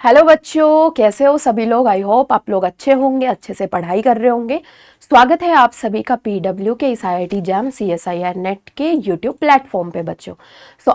Hello बच्चों, कैसे हो सभी लोग। आई होप आप लोग अच्छे होंगे, अच्छे से पढ़ाई कर रहे होंगे। स्वागत है आप सभी का पीडब्ल्यू के इस आईआईटी जैम सीएसआईआर नेट के यूट्यूब प्लेटफॉर्म पे बच्चों।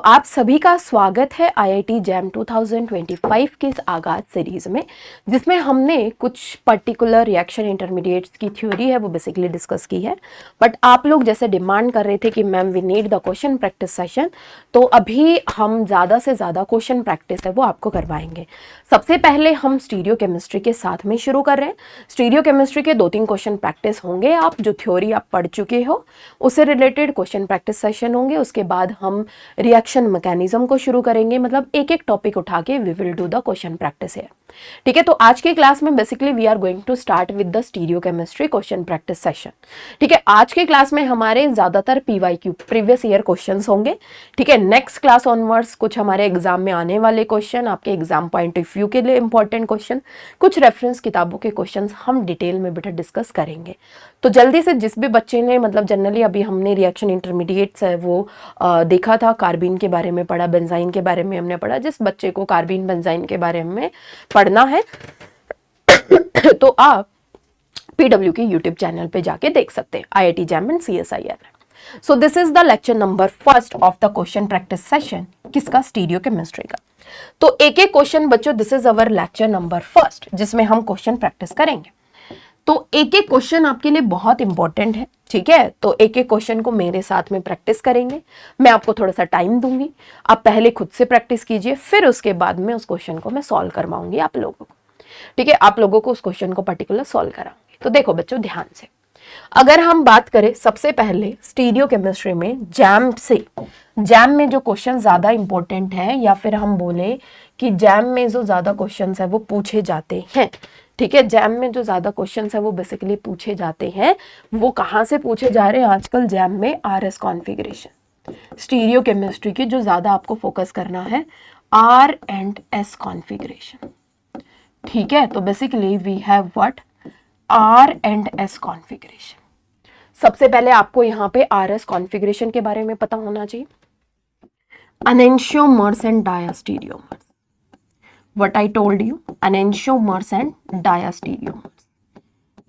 आप सभी का स्वागत है आईआईटी जैम 2025 की इस आगाज सीरीज में, जिसमें हमने कुछ पर्टिकुलर रिएक्शन इंटरमीडिएट्स की थ्योरी है वो बेसिकली डिस्कस की है। बट आप लोग जैसे डिमांड कर रहे थे कि ma'am we need the question practice session, तो अभी हम ज़्यादा से ज़्यादा क्वेश्चन प्रैक्टिस है वो आपको करवाएंगे। सबसे पहले हम स्टीरियो केमिस्ट्री के साथ में शुरू कर रहे हैं। स्टीरियो केमिस्ट्री के 2-3 क्वेश्चन प्रैक्टिस होंगे, आप जो थ्योरी आप पढ़ चुके हो उससे रिलेटेड क्वेश्चन प्रैक्टिस सेशन होंगे। उसके बाद हम रिएक्शन मैकेनिज्म को शुरू करेंगे, मतलब एक एक टॉपिक उठा के we will do the question practice है। ठीक है, तो आज की क्लास में basically we are going to start with the stereochemistry question practice session. ठीक है, आज की क्लास में हमारे ज्यादातर पीवाईक्यू प्रीवियस ईयर क्वेश्चंस होंगे। ठीक है, नेक्स्ट क्लास ऑनवर्ड्स कुछ हमारे एग्जाम में आने वाले क्वेश्चन, आपके एग्जाम पॉइंट ऑफ व्यू के लिए इंपॉर्टेंट क्वेश्चन, कुछ रेफरेंस किताबों के क्वेश्चंस हम डिटेल में बेटा डिस्कस करेंगे। तो जल्दी से जिस भी बच्चे ने, मतलब जनरली अभी हमने रिएक्शन इंटरमीडिएट्स है वो देखा था, कार्बीन के बारे में पढ़ा, बेंजाइन के बारे में हमने पढ़ा। जिस बच्चे को कार्बीन बेंजाइन के बारे में पढ़ना है तो आप पीडब्ल्यू के यूट्यूब चैनल पे जाके देख सकते हैं, IIT jam and CSIR. So this is the lecture number first of the question practice session. किसका? स्टीरियो केमिस्ट्री का। तो एक एक क्वेश्चन बच्चों, this is our lecture number first जिसमें हम क्वेश्चन प्रैक्टिस करेंगे। तो एक एक क्वेश्चन आपके लिए बहुत इंपॉर्टेंट है। ठीक है, तो एक एक क्वेश्चन को मेरे साथ में प्रैक्टिस करेंगे। मैं आपको थोड़ा सा टाइम दूंगी, आप पहले खुद से प्रैक्टिस कीजिए, फिर उसके बाद में उस क्वेश्चन को मैं सॉल्व करवाऊंगी आप लोगों को। ठीक है, आप लोगों को उस क्वेश्चन को पर्टिकुलर सॉल्व कराऊंगी। तो देखो बच्चों ध्यान से, अगर हम बात करें सबसे पहले स्टीरियो केमिस्ट्री में जैम से, जैम में जो क्वेश्चन ज्यादा इंपॉर्टेंट है, या फिर हम बोले कि जैम में जो ज्यादा क्वेश्चन है वो पूछे जाते हैं। ठीक है, जैम में जो ज्यादा क्वेश्चन है वो बेसिकली पूछे जाते हैं, वो कहाँ से पूछे जा रहे हैं आजकल? जैम में आरएस कॉन्फ़िगरेशन, स्टीरियो केमिस्ट्री की जो ज्यादा आपको फोकस करना है आर एंड एस कॉन्फ़िगरेशन। ठीक है, तो basically we have what? R and S configuration. सबसे पहले आपको यहाँ पे आर एस कॉन्फ़िगरेशन के बारे में पता होना चाहिए। Enantiomers and diastereomers, what I told you, enantiomers and diastereomers.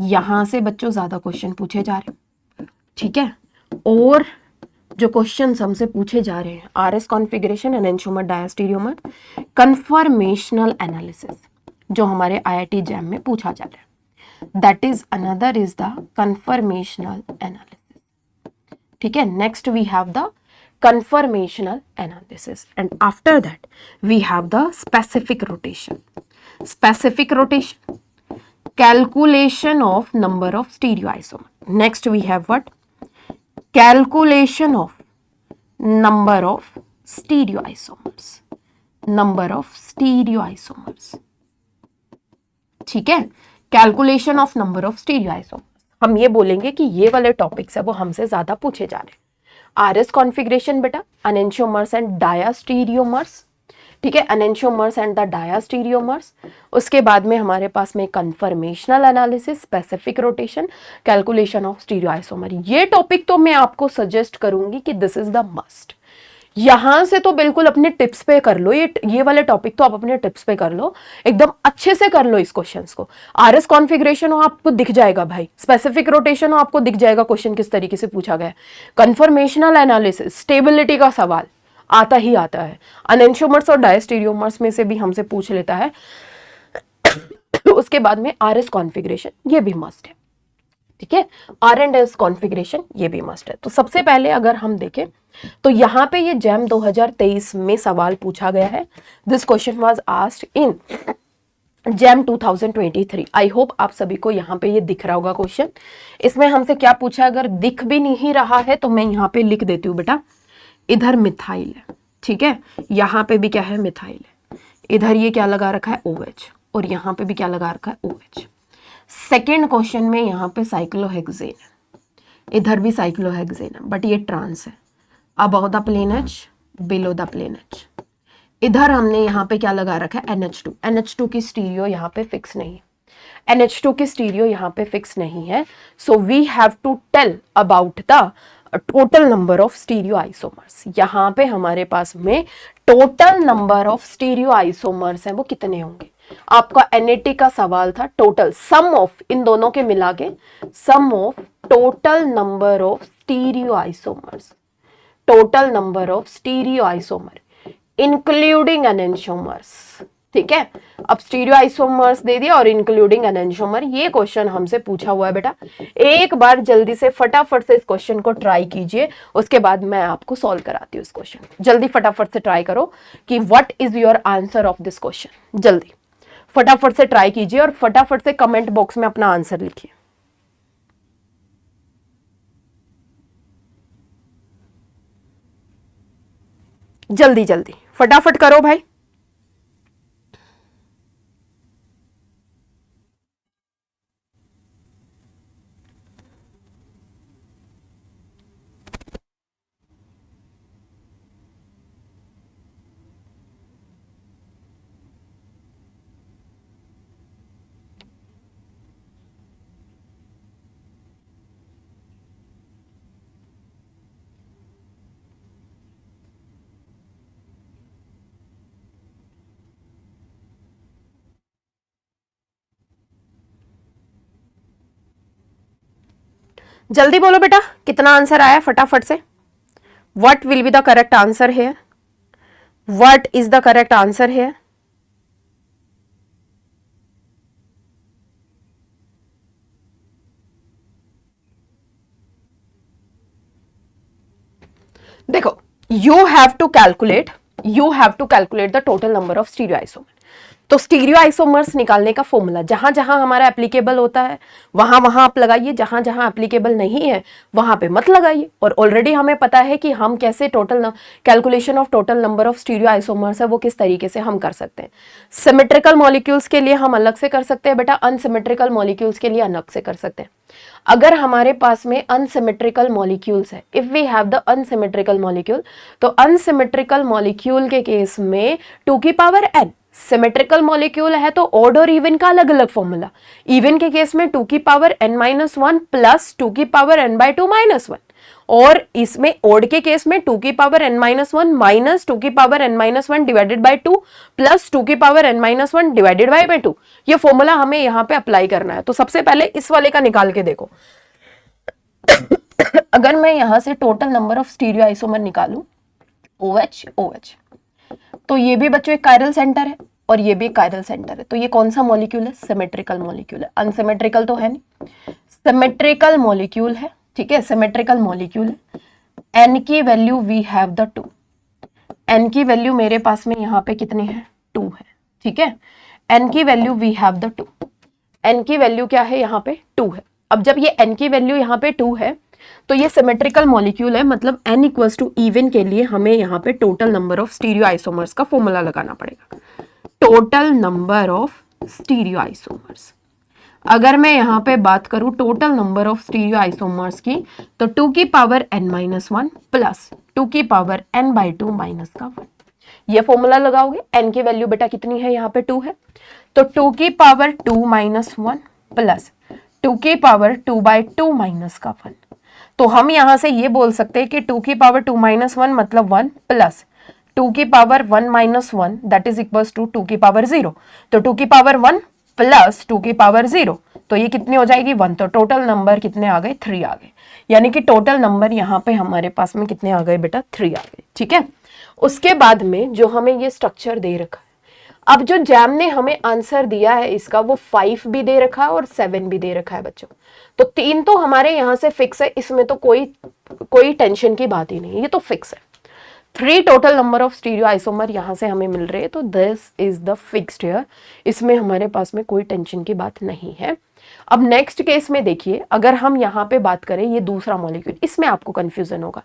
यहां से बच्चों ज्यादा क्वेश्चन पूछे जा रहे हैं। ठीक है, और जो क्वेश्चन हमसे पूछे जा रहे हैं R S configuration, enantiomer, diastereomer, conformational analysis जो हमारे आईआईटी जैम में पूछा जा रहा है, that is another is the conformational analysis. ठीक है, next we have the conformational analysis and after that we have the specific rotation. Specific rotation, calculation of number of stereoisomer. Next we have what? Calculation of number of stereoisomers. Number of stereoisomers. ठीक है, calculation of number of stereoisomers. हम ये बोलेंगे कि ये वाले topics है वो हमसे ज्यादा पूछे जा रहे हैं। आरएस कॉन्फ़िगरेशन बेटा, एनेंशियोमर्स एंड डायास्टीरियोमर्स। ठीक है, एनेंशियोमर्स एंड द डायास्टीरियोमर्स। उसके बाद में हमारे पास में conformational analysis, specific rotation, calculation of stereoisomer. ये टॉपिक तो मैं आपको सजेस्ट करूंगी कि दिस इज द मस्ट। यहां से तो बिल्कुल अपने टिप्स पे कर लो, ये वाले टॉपिक तो आप अपने टिप्स पे कर लो, एकदम अच्छे से कर लो इस क्वेश्चंस को। आरएस कॉन्फ़िगरेशन हो आपको दिख जाएगा भाई, स्पेसिफिक रोटेशन हो आपको दिख जाएगा क्वेश्चन किस तरीके से पूछा गया है, कन्फर्मेशनल एनालिसिस, स्टेबिलिटी का सवाल आता ही आता है, एनेंशियोमर्स और डायस्टीरियोमर्स में से भी हमसे पूछ लेता है। उसके बाद में आरएस कॉन्फ़िगरेशन, ये भी मस्ट है। ठीक है, आर एंड एस कॉन्फ़िगरेशन ये भी मस्ट है। तो सबसे पहले अगर हम देखें तो यहां पे ये जैम 2023 में सवाल पूछा गया है। This question was asked in jam 2023। I hope आप सभी को यहाँ पे ये दिख रहा होगा क्वेश्चन। इसमें हमसे क्या पूछा, अगर दिख भी नहीं रहा है तो मैं यहाँ पे लिख देती हूँ बेटा, इधर मिथाइल है। ठीक है, यहाँ पे भी क्या है? मिथाइल है। इधर ये क्या लगा रखा है? OH, और यहाँ पे भी क्या लगा रखा है? OH। सेकेंड क्वेश्चन में यहाँ पे साइक्लोहेक्सेन है, इधर भी साइक्लोहेक्सेन है, बट ये ट्रांस है, above the plane H, below the plane H। इधर हमने यहाँ पे क्या लगा रखा है? NH2। NH2 की स्टीरियो यहाँ पे फिक्स नहीं है, NH2 की स्टीरियो यहाँ पे फिक्स नहीं है। So we have to tell about the total number of stereoisomers. यहाँ पे हमारे पास में total number of stereoisomers हैं वो कितने होंगे? आपका एनएटी का सवाल था टोटल सम ऑफ, इन दोनों के मिला के sum of total number of stereoisomers, total number of stereoisomer including enantiomers. ठीक है, अब स्टीरियो आइसोमर्स दे दिया और इंक्लूडिंग एनेंटियोमर, ये क्वेश्चन हमसे पूछा हुआ है बेटा। एक बार जल्दी से फटाफट से इस क्वेश्चन को ट्राई कीजिए, उसके बाद मैं आपको सॉल्व कराती हूँ इस क्वेश्चन। जल्दी फटाफट से ट्राई करो कि what is your answer of this question. जल्दी फटाफट से ट्राई कीजिए और फटाफट से कमेंट बॉक्स में अपना आंसर लिखिए। जल्दी जल्दी फटाफट करो भाई। जल्दी बोलो बेटा, कितना आंसर आया फटाफट से। What will be the correct answer है, what is the correct answer है। देखो, you have to calculate the total number of stereoisomer. तो स्टीरियो आइसोमर्स निकालने का फॉर्मूला जहां जहां हमारा एप्लीकेबल होता है वहां वहां आप लगाइए, जहां जहां एप्लीकेबल नहीं है वहां पे मत लगाइए। और ऑलरेडी हमें पता है कि हम कैसे total calculation of total number of stereo isomers है वो किस तरीके से हम कर सकते हैं। सिमेट्रिकल मॉलिक्यूल्स के लिए हम अलग से कर सकते हैं बेटा, अनसिमेट्रिकल मॉलिक्यूल्स के लिए अलग से कर सकते हैं। अगर हमारे पास में अनसिमेट्रिकल मॉलिक्यूल्स है, if we have the unsymmetrical molecule, तो अनसिमेट्रिकल मॉलिक्यूल के केस में 2 की पावर n, सिमेट्रिकल मॉलिक्यूल है तो ऑड और इवन का अलग अलग फॉर्मूला। इवन के केस में 2 की पावर n-1 प्लस 2 की पावर n/2 -1, और इसमें ऑड के केस में 2 की पावर n-1 माइनस 2 की power n-1 divided by 2 plus 2 की पावर n-1 डिवाइडेड बाय 2। ये फॉर्मूला हमें यहाँ पे अप्लाई करना है। तो सबसे पहले इस वाले का निकाल के देखो। अगर मैं यहां से total number of stereo isomer निकालूं OH OH, तो ये भी बच्चों एक कायरल सेंटर है और ये भी एक कायरल सेंटर है। तो ये कौन सा मॉलिक्यूल है, सिमेट्रिकल मॉलिक्यूल है। अनसिमेट्रिकल तो है नहीं, सिमेट्रिकल मॉलिक्यूल है। ठीक है, सिमेट्रिकल मॉलिक्यूल है। n की value we have the 2, n की वैल्यू मेरे पास में यहाँ पे कितनी है, 2 है। ठीक है, n की value we have the 2, n की वैल्यू क्या है यहाँ पे 2 है। अब जब ये n की वैल्यू यहाँ पे 2 है तो ये सिमेट्रिकल मॉलिक्यूल है, मतलब n इक्वल्स टू इवन के लिए हमें यहाँ पे total number of stereo isomers का फॉर्मूला लगाना पड़ेगा। Total number of stereo isomers, अगर मैं यहाँ पे बात करूँ total number of stereo isomers की, तो 2 की पावर n-1 प्लस 2 की पावर n/2 माइनस का 1, ये फॉर्मूला लगाओगे। n की वैल्यू बेटा कितनी है, यहाँ पे 2 है, तो 2 की पावर 2 - 1 प्लस 2 की पावर 2/2 माइनस का 1। तो हम यहां से ये बोल सकते हैं कि 2 की पावर 2 - 1 मतलब 1 प्लस 2 की power 1 - 1 that is equals to 2 की पावर 0। तो 2 की पावर 1 प्लस 2 की पावर 0, तो ये कितनी हो जाएगी 1। तो टोटल नंबर कितने आ गए, 3 आ गए। यानी कि टोटल नंबर यहाँ पे हमारे पास में कितने आ गए बेटा, 3 आ गए। ठीक है, उसके बाद में जो हमें ये स्ट्रक्चर दे रखा है, अब जो जैम ने हमें आंसर दिया है इसका वो 5 भी दे रखा है और 7 भी दे रखा है बच्चों। तो 3 तो हमारे यहाँ से फिक्स है, इसमें तो कोई टेंशन की बात ही नहीं है, ये तो फिक्स है। 3 total number of stereo isomer यहाँ से हमें मिल रहे हैं, तो this is the fixed here, इसमें हमारे पास में कोई टेंशन की बात नहीं है। अब नेक्स्ट केस में देखिए, अगर हम यहाँ पे बात करें ये दूसरा मॉलिक्यूल, इसमें आपको कंफ्यूजन होगा।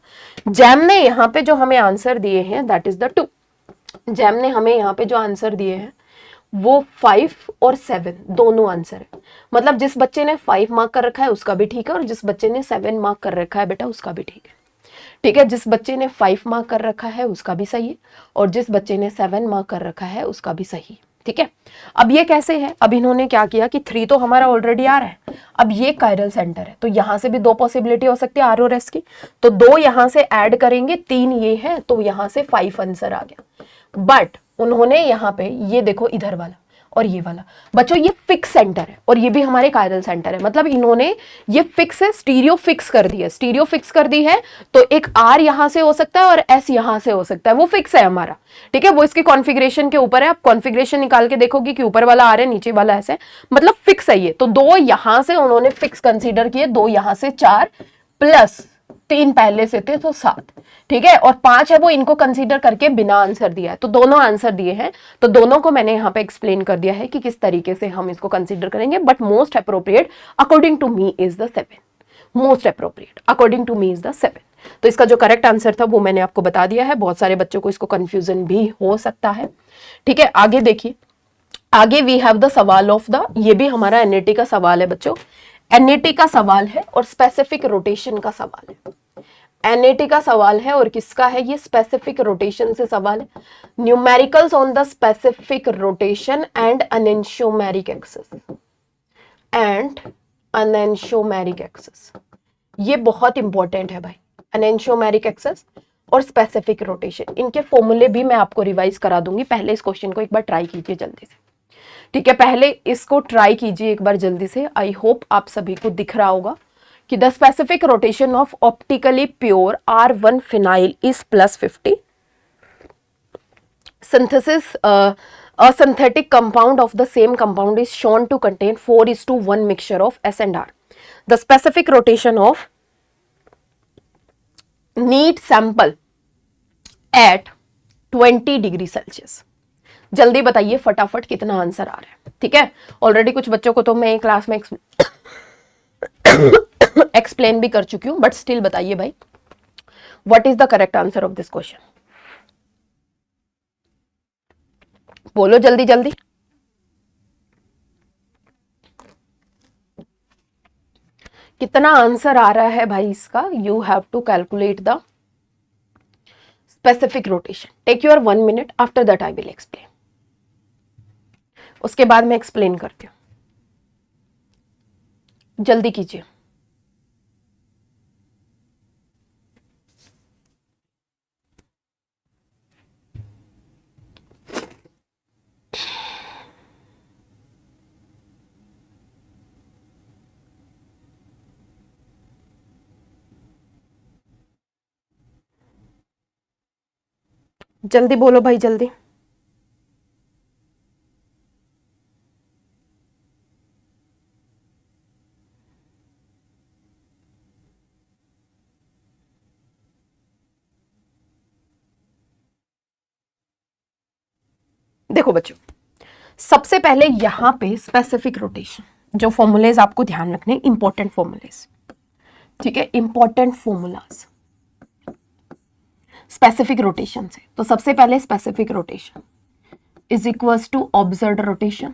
जैम ने यहाँ पे जो हमें आंसर दिए हैं दैट इज द 2, जैम ने हमें यहाँ पे जो आंसर दिए हैं वो 5 और 7 दोनों आंसर है। मतलब जिस बच्चे ने 5 मार्क कर रखा है उसका भी ठीक है, और जिस बच्चे ने 7 मार्क कर रखा है बेटा उसका भी ठीक है। ठीक है, जिस बच्चे ने 5 मार्क कर रखा है उसका भी सही है, और जिस बच्चे ने 7 मार्क कर रखा है उसका भी सही है। ठीक है, अब ये कैसे है, अब इन्होंने क्या किया कि 3 तो हमारा ऑलरेडी आ रहा है, अब ये कायरल सेंटर है, तो यहां से भी 2 पॉसिबिलिटी हो सकती है आर और एस की, तो 2 यहां से ऐड करेंगे, 3 ये है, तो यहां से 5 आंसर आ गया। बट उन्होंने यहाँ पे ये देखो इधर वाला, और ये वाला। बच्चों ये फिक्स सेंटर है और ये भी हमारे कायरल सेंटर है, मतलब इन्होंने ये फिक्स है, स्टीरियो फिक्स कर दी है, स्टीरियो फिक्स कर दी है। तो एक आर यहां से हो सकता है और एस यहां से हो सकता है, वो फिक्स है हमारा, ठीक है। वो इसके कॉन्फ़िगरेशन के ऊपर है, आप कॉन्फ़िगरेशन निकाल के देखोगे कि ऊपर वाला आर है, नीचे वाला एस है, मतलब फिक्स है ये। तो 2 यहां से उन्होंने फिक्स कंसीडर किए, 2 यहां से 4 प्लस 3 पहले से थे तो 7, ठीक है। और 5 है वो इनको कंसीडर करके बिना आंसर दिया है, तो दोनों आंसर दिए हैं, तो दोनों को मैंने यहाँ पे एक्सप्लेन कर दिया है कि किस तरीके से हम इसको कंसीडर करेंगे। But most appropriate according to me is the 7, most appropriate according to me is the 7। तो इसका जो करेक्ट आंसर था वो मैंने आपको बता दिया है। बहुत सारे बच्चों को इसको कंफ्यूजन भी हो सकता है, ठीक है। आगे देखिए, आगे वी हैव द सवाल ऑफ द, ये भी हमारा एनएटी का सवाल है बच्चों, एनएटी का सवाल है और स्पेसिफिक रोटेशन का सवाल है। एनएटी का सवाल है और किसका है ये, स्पेसिफिक रोटेशन से सवाल है। Numericals on the specific rotation and enantiomeric excess, and enantiomeric excess, ये बहुत इंपॉर्टेंट है भाई। अनएंशियोमेरिक एक्सिस और स्पेसिफिक रोटेशन, इनके फॉर्मूले भी मैं आपको रिवाइज करा दूंगी। पहले इस क्वेश्चन को एक बार ट्राई कीजिए जल्दी से, ठीक है। पहले इसको ट्राई कीजिए एक बार जल्दी से। आई होप आप सभी को दिख रहा होगा कि the specific rotation of optically pure R1 phenyl is +50, synthesis a synthetic compound of the same compound is shown to contain 4:1 mixture of S and R. The specific rotation of neat sample at 20 degree Celsius. जल्दी बताइए फटाफट कितना answer आ रहा है, ठीक है। Already कुछ बच्चों को तो मैं क्लास में एक्सप्लेन भी कर चुकी हूं, बट स्टिल बताइए भाई, what is the correct answer of this question, बोलो जल्दी जल्दी। कितना आंसर आ रहा है भाई इसका, you have to calculate the specific rotation. Take your 1 minute, after that I will explain, उसके बाद मैं एक्सप्लेन करती हूं, जल्दी कीजिए। जल्दी बोलो भाई जल्दी। देखो बच्चों, सबसे पहले यहां पे स्पेसिफिक रोटेशन, जो फॉर्मूलेज आपको ध्यान रखने, इंपॉर्टेंट फॉर्मूलेज, ठीक है, इंपॉर्टेंट फॉर्मूलाज स्पेसिफिक रोटेशन से। तो सबसे पहले specific rotation is equals to observed rotation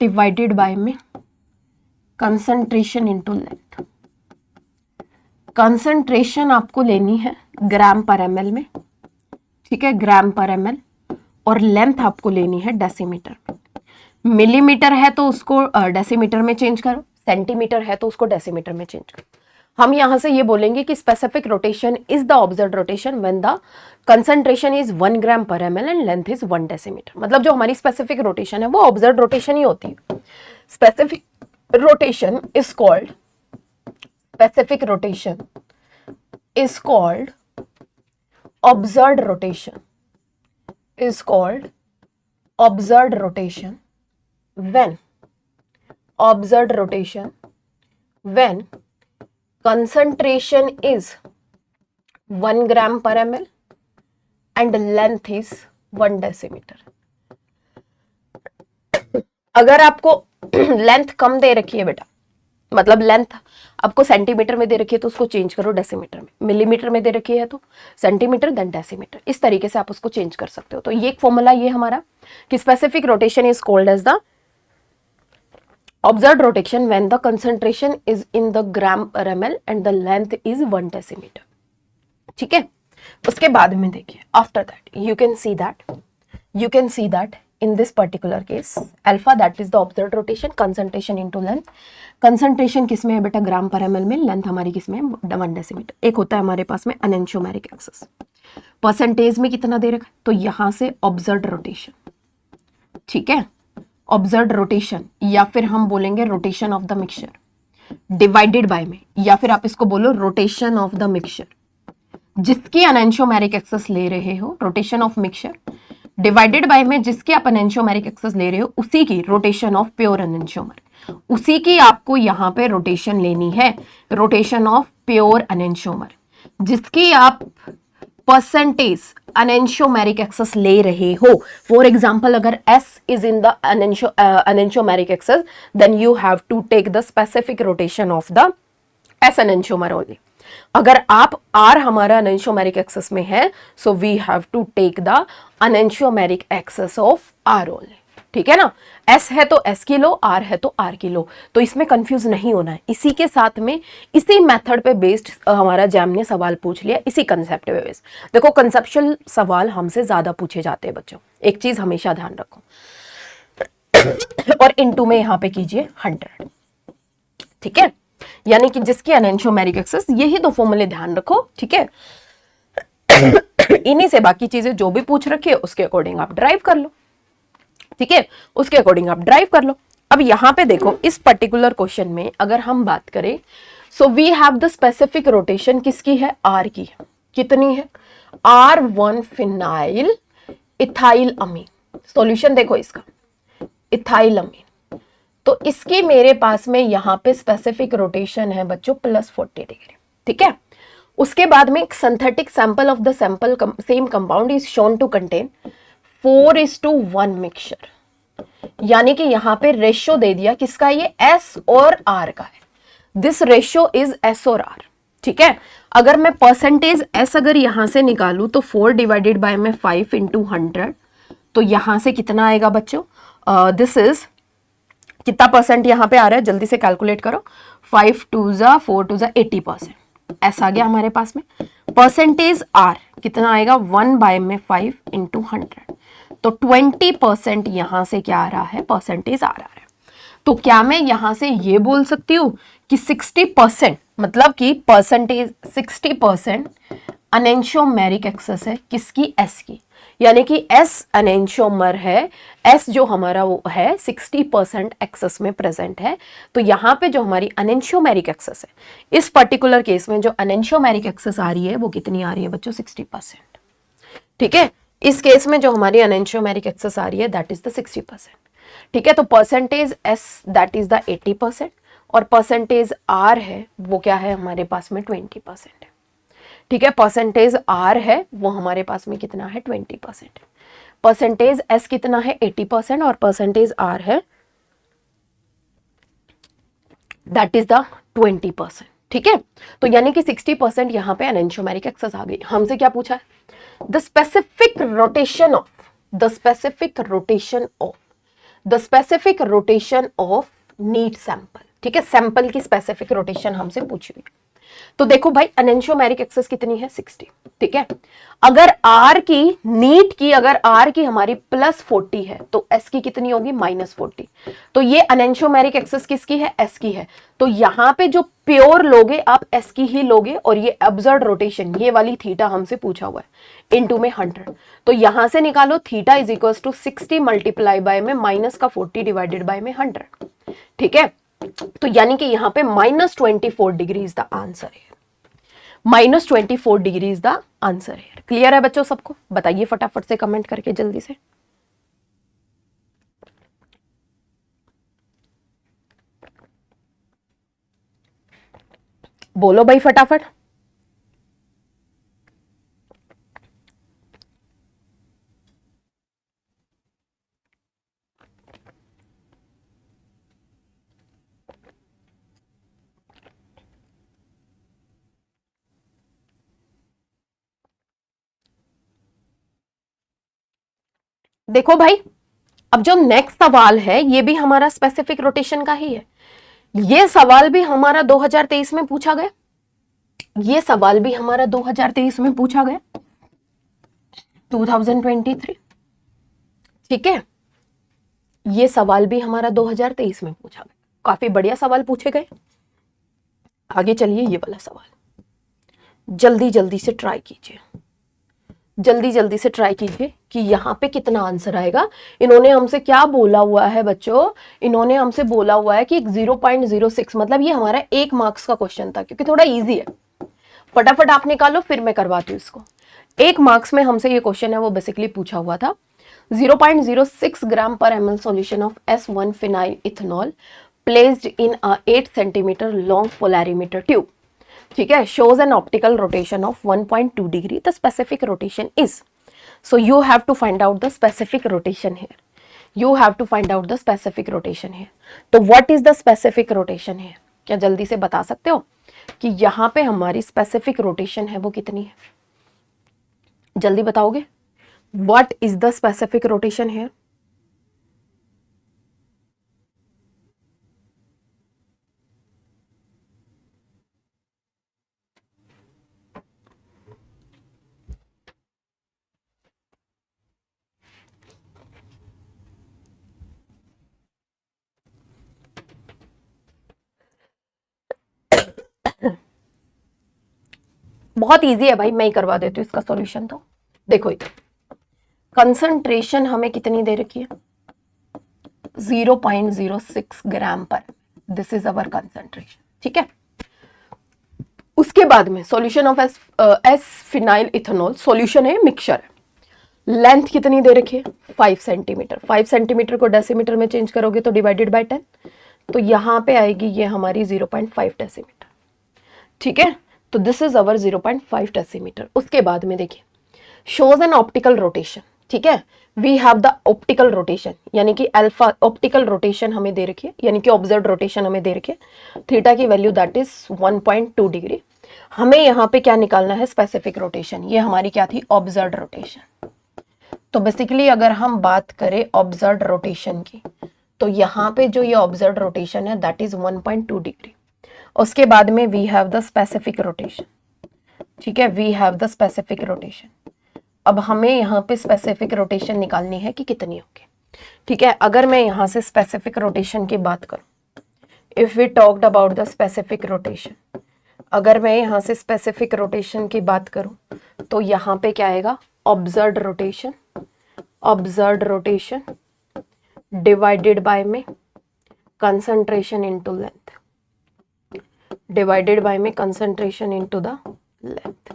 divided by में कंसंट्रेशन इनटू लेंथ। कंसंट्रेशन आपको लेनी है ग्राम पर एमएल में, ठीक है, ग्राम पर एमएल, और लेंथ आपको लेनी है डेसीमीटर में। मिलीमीटर है तो उसको डेसीमीटर में चेंज करो, सेंटीमीटर है तो उसको डेसीमीटर में चेंज करो। हम यहां से ये बोलेंगे कि specific rotation is the observed rotation when the concentration is 1 gram per ml and length is 1 decimetre. मतलब जो हमारी स्पेसिफिक रोटेशन है वो ऑब्जर्व्ड रोटेशन ही होती है। Specific rotation is called, specific rotation is called observed rotation, is called observed rotation when, observed rotation when concentration is 1 gram per ml and length is 1 decimeter। अगर आपको length कम दे रखी है बेटा, मतलब लेंथ आपको centimetre में दे रखी है तो उसको चेंज करो डेसीमीटर में, मिलीमीटर में दे रखी है तो सेंटीमीटर देन डेसीमीटर, इस तरीके से आप उसको चेंज कर सकते हो। तो ये एक फॉर्मूला ये हमारा कि specific rotation is called as the observed rotation when the concentration is in the gram per ml and the length is 1 decimetre, ठीक है। उसके बाद में देखिए, after that you can see that in this particular case alpha, that is the observed rotation, concentration into length। concentration किस में है बेटा, ग्राम पर एमएल में, लेंथ हमारी किस में है 1 डेसीमीटर। एक होता है हमारे पास में अनएंशियोमेरिक एक्सिस, परसेंटेज में कितना दे रखा है, तो यहां से ऑब्जर्व्ड रोटेशन, ठीक है, ऑब्जर्व्ड रोटेशन, या फिर हम बोलेंगे rotation of the mixture divided by में, या फिर आप इसको बोलो रोटेशन ऑफ द मिक्सचर, जिसकी एनेंशियोमेरिक एक्सेस ले रहे हो, rotation of mixture divided by में जिसकी आप एनेंशियोमेरिक एक्सेस ले रहे हो, उसी की रोटेशन ऑफ प्योर एनेंशियोमर, उसी की आपको यहां पे रोटेशन लेनी है, रोटेशन ऑफ प्योर एनेंशियोमर, जिसकी आप परसेंटेज एनेंशियोमेरिक एक्सेस ले रहे हो। फॉर एग्जाम्पल, अगर S is in the enantiomeric excess, then you have to take the specific rotation of the S enantiomer only. अगर आप R हमारा एनेंशियोमेरिक एक्सेस में है, so we have to take the enantiomeric excess of R only, ठीक है ना। S है तो S की लो, R है तो R की लो, तो इसमें कंफ्यूज नहीं होना है। इसी के साथ में इसी मेथड पे बेस्ड हमारा जैम ने सवाल पूछ लिया, इसी कंसेप्ट पे बेस्ड। देखो कंसेप्चुअल सवाल हमसे ज्यादा पूछे जाते हैं बच्चों, एक चीज हमेशा ध्यान रखो। और इनटू में यहां पे कीजिए 100, ठीक है, यानी कि जिसकी एनेंशियोमेरिक एक्सेस, यही तो फॉर्मूले ध्यान रखो, ठीक है। इन्हीं से बाकी चीजें जो भी पूछ रखी है उसके अकॉर्डिंग आप ड्राइव कर लो, ठीक है, उसके अकॉर्डिंग आप ड्राइव कर लो। अब यहां पे देखो, इस पर्टिकुलर क्वेश्चन में अगर हम बात करें, so we have the specific rotation किसकी है, R की है। कितनी है, R1 फिनाइल इथाइल अमीन। सॉल्यूशन देखो इसका, इथाइल अमीन, तो इसकी मेरे पास में यहां पे स्पेसिफिक रोटेशन है बच्चों +40 डिग्री, ठीक है। उसके बाद में एक synthetic sample of the sample same compound is shown to contain 4:1 mixture, यानी कि यहां पे रेशियो दे दिया किसका, ये S और R का है। दिस रेशियो इज S और R, ठीक है। अगर मैं परसेंटेज S अगर यहां से निकालू तो 4 डिवाइडेड बाय में 5 इंटू 100, तो यहां से कितना आएगा बच्चों, दिस इज कितना परसेंट यहां पे आ रहा है, जल्दी से कैलकुलेट करो, 5 2 जा 4 2 जा 80%, ऐसा आ गया हमारे पास में। परसेंटेज R कितना आएगा, 1 बाय में 5 इंटू 100, तो 20% यहां से क्या आ रहा है, परसेंटेज आ रहा है। तो क्या मैं यहां से ये बोल सकती हूं कि 60%, मतलब कि परसेंटेज 60% एनेंशियोमेरिक एक्सेस है किसकी, S की, यानी कि S एनेंशियोमर है, S जो हमारा वो है 60% एक्सेस में प्रेजेंट है। तो यहां पे जो हमारी एनेंशियोमेरिक एक्सेस है, इस पर्टिकुलर केस में जो एनेंशियोमेरिक एक्सेस आ रही है वो कितनी आ रही है बच्चों, 60%, ठीक है। इस केस में जो हमारी एनेंशियोमेरिक एक्सेस आ रही है दैट इज द 60%, ठीक है। तो percentage S that is the 80% और परसेंटेज R है वो क्या है हमारे पास में 20% है, ठीक है। परसेंटेज R है वो हमारे पास में कितना है, 20%। परसेंटेज S कितना है, 80%, और परसेंटेज R है दैट इज द 20%, ठीक है। तो यानी कि 60% यहां पे एनेंशियोमेरिक एक्सेस आ गई। हमसे क्या पूछा है, the specific rotation of, the specific rotation of, the specific rotation of neat sample, ठीक है। सैंपल की स्पेसिफिक रोटेशन हमसे पूछी हुई। तो देखो भाई, एनेंशियोमेरिक एक्सेस कितनी है, 60, ठीक है। अगर R की नीट की, अगर R की हमारी +40 है तो S की कितनी होगी, -40। तो ये एनेंशियोमेरिक एक्सेस किसकी है, S की है। तो यहां पे जो प्योर लोगे आप S की ही लोगे, और ये ऑब्जर्व्ड रोटेशन, ये वाली थीटा हमसे पूछा हुआ है, इनटू में 100, तो यहां से निकालो theta is equal to 60 multiply by में -40 डिवाइडेड बाय में 100, ठीक है। तो यानी कि यहां पे -24 डिग्री इज द आंसर है, -24 डिग्री इज द आंसर है। क्लियर है बच्चों सबको, बताइए फटाफट से कमेंट करके जल्दी से। बोलो भाई फटाफट। देखो भाई, अब जो नेक्स्ट सवाल है ये भी हमारा स्पेसिफिक रोटेशन का ही है। ये सवाल भी हमारा 2023 में पूछा गया, ये सवाल भी हमारा 2023 में पूछा गया, 2023, ठीक है। ये सवाल भी हमारा 2023 में पूछा गया, काफी बढ़िया सवाल पूछे गए। आगे चलिए, ये वाला सवाल जल्दी जल्दी से ट्राई कीजिए। जल्दी जल्दी से ट्राई कीजिए कि यहाँ पे कितना आंसर आएगा। इन्होंने हमसे क्या बोला हुआ है बच्चों, इन्होंने हमसे बोला हुआ है कि 0.06, मतलब ये हमारा 1 मार्क्स का क्वेश्चन था, क्योंकि थोड़ा इजी है। फटाफट आप निकालो, फिर मैं करवाती हूँ इसको। 1 मार्क्स में हमसे ये क्वेश्चन है वो बेसिकली पूछा हुआ था। 0.06 ग्राम पर ml solution of S1 phenyl ethanol placed in a 8 centimeter long polarimeter tube, ठीक है, shows an optical rotation of 1.2 degree. The specific rotation is, so you have to find out the specific rotation here. You have to find out the specific rotation here. तो what is the specific rotation here? क्या जल्दी से बता सकते हो कि यहाँ पे हमारी specific rotation है वो कितनी है? जल्दी बताओगे? What is the specific rotation here? बहुत इजी है भाई, मैं ही करवा देती हूँ इसका सॉल्यूशन। तो देखो इधर कंसंट्रेशन हमें कितनी दे रखी है, 0.06 ग्राम पर, दिस इज अवर कंसंट्रेशन, ठीक है। उसके बाद में solution of S phenyl ethanol, solution है, मिक्सचर है। लेंथ कितनी दे रखी है, 5 सेंटीमीटर। 5 सेंटीमीटर को डेसीमीटर में चेंज करोगे तो डिवाइडेड बाय 10, तो यहाँ पे आएगी ये हमारी 0.5 डेसीमीटर, ठीक है। तो दिस इज अवर 0.5 डेसीमीटर। उसके बाद में देखिए शोज एन ऑप्टिकल रोटेशन, ठीक है। We have the optical rotation, यानी कि अल्फा ऑप्टिकल रोटेशन हमें दे रखी है, यानी कि ऑब्जर्व्ड रोटेशन हमें दे रखी है। थीटा की वैल्यू दैट इज 1.2 डिग्री। हमें यहाँ पे क्या निकालना है, स्पेसिफिक रोटेशन। ये हमारी क्या थी, ऑब्जर्व्ड रोटेशन। तो बेसिकली अगर हम बात करें ऑब्जर्व्ड रोटेशन की, तो यहाँ पे जो ये ऑब्जर्व्ड रोटेशन है दैट इज 1.2 डिग्री। उसके बाद में we have the specific rotation, ठीक है, we have the specific rotation. अब हमें यहाँ पे स्पेसिफिक रोटेशन निकालनी है कि कितनी होगी, ठीक है। अगर मैं यहाँ से स्पेसिफिक रोटेशन की बात करूँ, if we talked about the specific rotation, अगर मैं यहाँ से स्पेसिफिक रोटेशन की बात करूँ तो यहाँ पे क्या आएगा, observed rotation, observed rotation divided by में concentration into length, divided by में कंसंट्रेशन इनटू द लेंथ,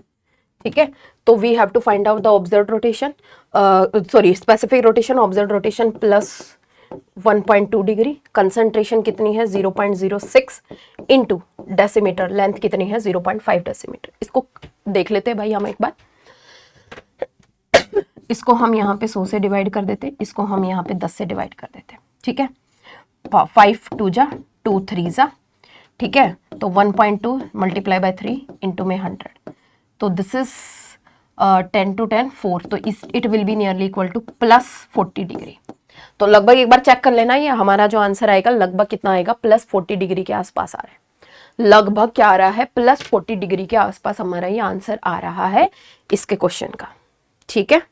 ठीक है। तो we have to find out the observed rotation, sorry specific rotation, observed rotation plus 1.2 degree, concentration कितनी है 0.06 into decimetre, length कितनी है 0.5 decimetre. इसको देख लेते हैं भाई हम एक बार। इसको हम यहाँ पे 100 से डिवाइड कर देते, इसको हम यहाँ पे 10 से डिवाइड कर देते, ठीक है। 5 2 जा 2 3 जा, ठीक है। तो 1.2 मल्टीप्लाई बाय 3 इंटू में 100, तो दिस इज 10 to 10 4, तो it will be nearly equal two plus 40 degree. तो लगभग एक बार चेक कर लेना, ये हमारा जो आंसर आएगा लगभग कितना आएगा, प्लस 40 डिग्री के आसपास आ रहा है। लगभग क्या आ रहा है, प्लस 40 डिग्री के आसपास हमारा ये आंसर आ रहा है इसके क्वेश्चन का, ठीक है।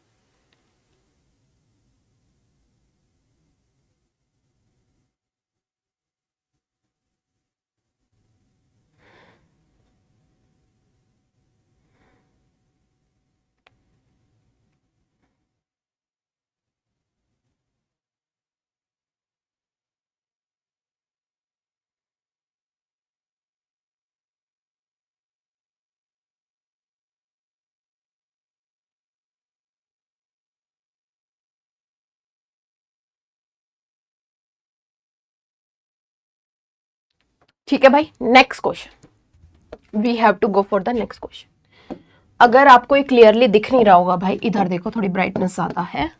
ठीक है भाई, next question, we have to go for the next question. अगर आपको ये क्लियरली दिख नहीं रहा होगा भाई, इधर देखो थोड़ी ब्राइटनेस ज्यादा है।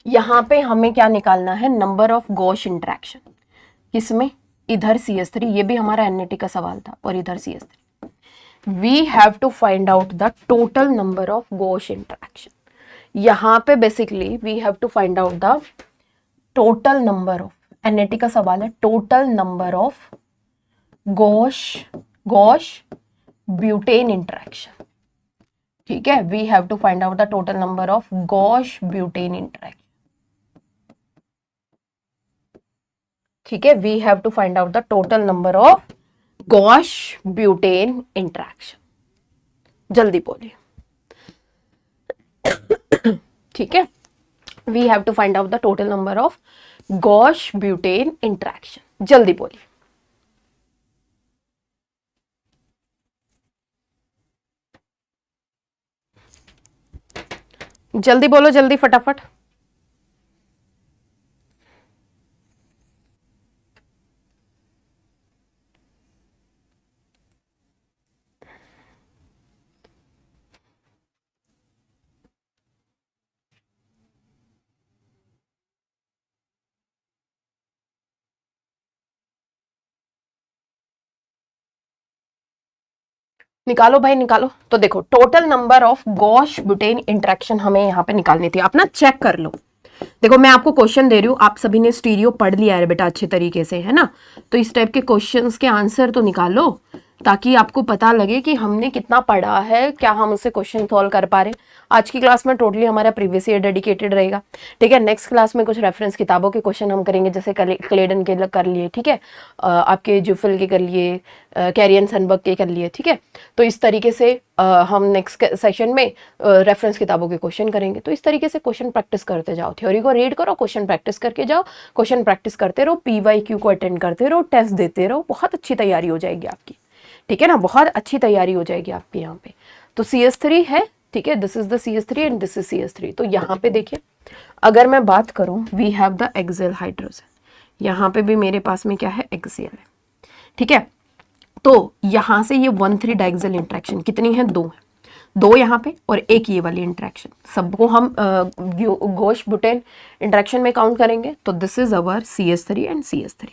यहाँ पे हमें क्या निकालना है, नंबर ऑफ गॉश इंटरेक्शन, किसमें, इधर CH3, ये भी हमारा NAT का सवाल था, और इधर CH3। We have to find out the total number of gauche interaction. यहाँ पे basically we have to find out the total number of, NAT का सवाल है, total number of gauche butane interaction, ठीक है। We have to find out the total number of gauche butane interaction, ठीक है। We have to find out the total number of gauche butane interaction. जल्दी बोलिए। ठीक है, we have to find out the total number of gauche butane interaction. जल्दी बोलिए। जल्दी बोलो, जल्दी फटाफट। निकालो भाई निकालो। तो देखो total number of gauche butane interaction हमें यहाँ पे निकालनी थी। अपना चेक कर लो। देखो मैं आपको क्वेश्चन दे रही हूँ, आप सभी ने स्टीरियो पढ़ लिया है बेटा अच्छे तरीके से, है ना। तो इस टाइप के क्वेश्चंस के आंसर तो निकालो ताकि आपको पता लगे कि हमने कितना पढ़ा है, क्या हम उससे क्वेश्चन सॉल्व कर पा रहे। आज की क्लास में टोटली हमारा प्रीवियस ईयर डेडिकेटेड रहेगा, ठीक है। नेक्स्ट क्लास में कुछ रेफरेंस किताबों के क्वेश्चन हम करेंगे, जैसे क्लेडन के कर लिए, ठीक है, आपके जुफल के कर लिए, कैरियन सनबर्ग के कर लिए, ठीक है। तो इस तरीके से हम नेक्स्ट सेशन में रेफरेंस किताबों के क्वेश्चन करेंगे। तो इस तरीके से क्वेश्चन प्रैक्टिस करते जाओ, थ्योरी को रीड करो, क्वेश्चन प्रैक्टिस करके जाओ, क्वेश्चन प्रैक्टिस करते रहो, PYQ को अटेंड करते रहो, टेस्ट देते रहो, बहुत अच्छी तैयारी हो जाएगी आपकी, ठीक है ना। बहुत अच्छी तैयारी हो जाएगी आपकी यहाँ पे। तो CS3 है, ठीक है, this is the CS3 and this is CS3। तो यहाँ पे देखिए अगर मैं बात करूँ, we have the axial hydrogen, यहाँ पे भी मेरे पास में क्या है, एक्सियल है, ठीक है। तो यहाँ से ये 1,3 डायक्सियल इंट्रैक्शन कितनी है, 2 है, 2 यहाँ पे और एक ये वाली इंट्रैक्शन, सबको हम गॉश ब्यूटेन इंट्रैक्शन में काउंट करेंगे। तो this is our CS3 and CS3।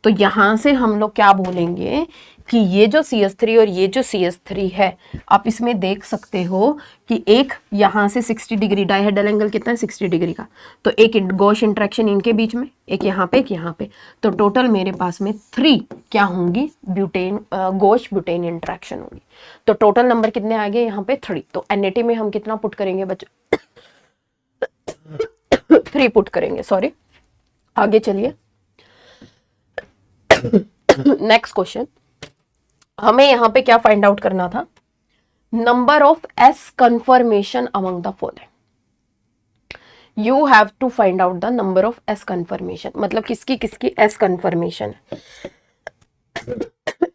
तो यहाँ से हम लोग क्या बोलेंगे कि ये जो CS3 और ये जो CS3 है, आप इसमें देख सकते हो कि एक यहाँ से 60 डिग्री, डायहेड्रल एंगल कितना है, 60 डिग्री का। तो एक गॉश इंट्रैक्शन इनके बीच में, एक यहाँ पे, एक यहाँ पे। तो टोटल मेरे पास में 3 क्या होंगी, ब्यूटेन गॉश ब्यूटेन इंट्रैक्शन होगी। तो टोटल नंबर कितने आ गए यहाँ पे, 3। तो NAT में हम कितना पुट करेंगे बच्चों 3 पुट करेंगे, सॉरी। आगे चलिए नेक्स्ट क्वेश्चन, हमें यहाँ पे क्या फाइंड आउट करना था, number of S conformation among the following. You have to find out the number of S conformation, मतलब किसकी किसकी S कन्फर्मेशन है।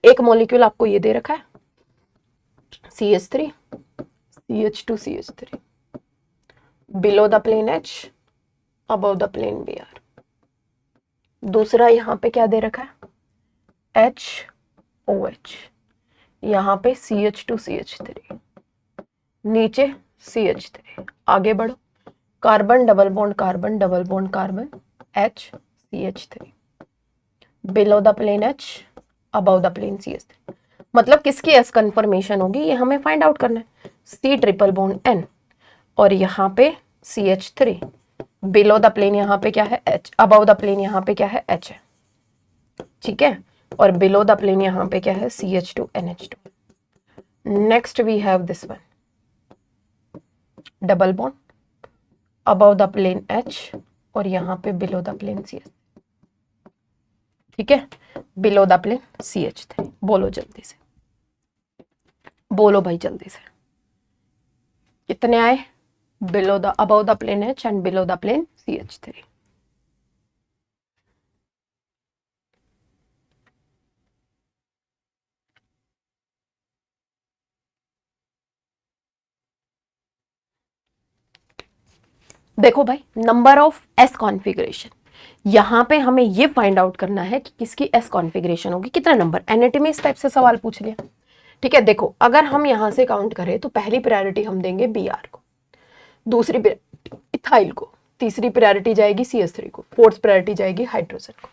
एक मॉलिक्यूल आपको ये दे रखा है, CH3 CH2 CH3, below the plane H, above the plane Br। दूसरा यहाँ पे क्या दे रखा है, HOH, यहाँ पे CH2 CH3, नीचे CH3। आगे बढ़ो, carbon double bond carbon double bond carbon H CH3, below the plane H, above the plane CH3। मतलब किसकी S कन्फर्मेशन होगी ये हमें फाइंड आउट करना है। C ट्रिपल बॉन्ड N और यहाँ पे CH3, बिलो द प्लेन यहाँ पे क्या है H, अबव द प्लेन यहाँ पे क्या है H है, ठीक है। और बिलो द प्लेन यहाँ पे क्या है, CH2 NH2। Next we have this one, double bond above the plane H और यहाँ पे बिलो द प्लेन CH, ठीक है, बिलो द प्लेन CH3। बोलो जल्दी से, बोलो भाई जल्दी से, कितने आए, below the above the plane H and below the plane CH3। देखो भाई नंबर ऑफ S कॉन्फ़िगरेशन, यहाँ पे हमें ये फाइंड आउट करना है कि किसकी S कॉन्फ़िगरेशन होगी, कितना नंबर। NAT में इस टाइप से सवाल पूछ लिया, ठीक है। देखो अगर हम यहाँ से काउंट करें तो पहली प्रायोरिटी हम देंगे Br को, दूसरी प्रायोरिटी इथाइल को, तीसरी प्रायोरिटी जाएगी CS3 को, फोर्थ प्रायोरिटी जाएगी हाइड्रोजन को।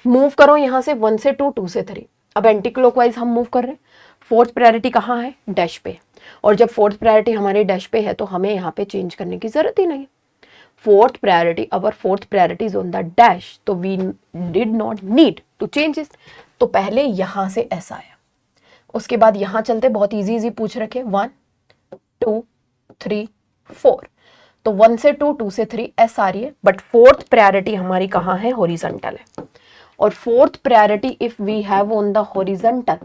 मूव करो यहाँ से 1 से 2, 2 से 3। अब एंटी क्लॉकवाइज हम मूव कर रहे हैं, फोर्थ प्रायोरिटी कहाँ है, डैश पे। और जब फोर्थ प्रायोरिटी हमारी डैश पे है तो हमें यहाँ पे चेंज करने की जरूरत ही नहीं। Fourth priority, our fourth priority is on the dash, तो we did not need to change it. तो पहले यहाँ से S आया, उसके बाद यहाँ चलते, बहुत इजी पूछ रखे, 1 2 3 4। तो 1 से 2, 2 से 3 S आ रही है, बट फोर्थ प्रायोरिटी हमारी कहाँ है, हॉरिजॉन्टल है। और fourth priority if we have on the horizontal,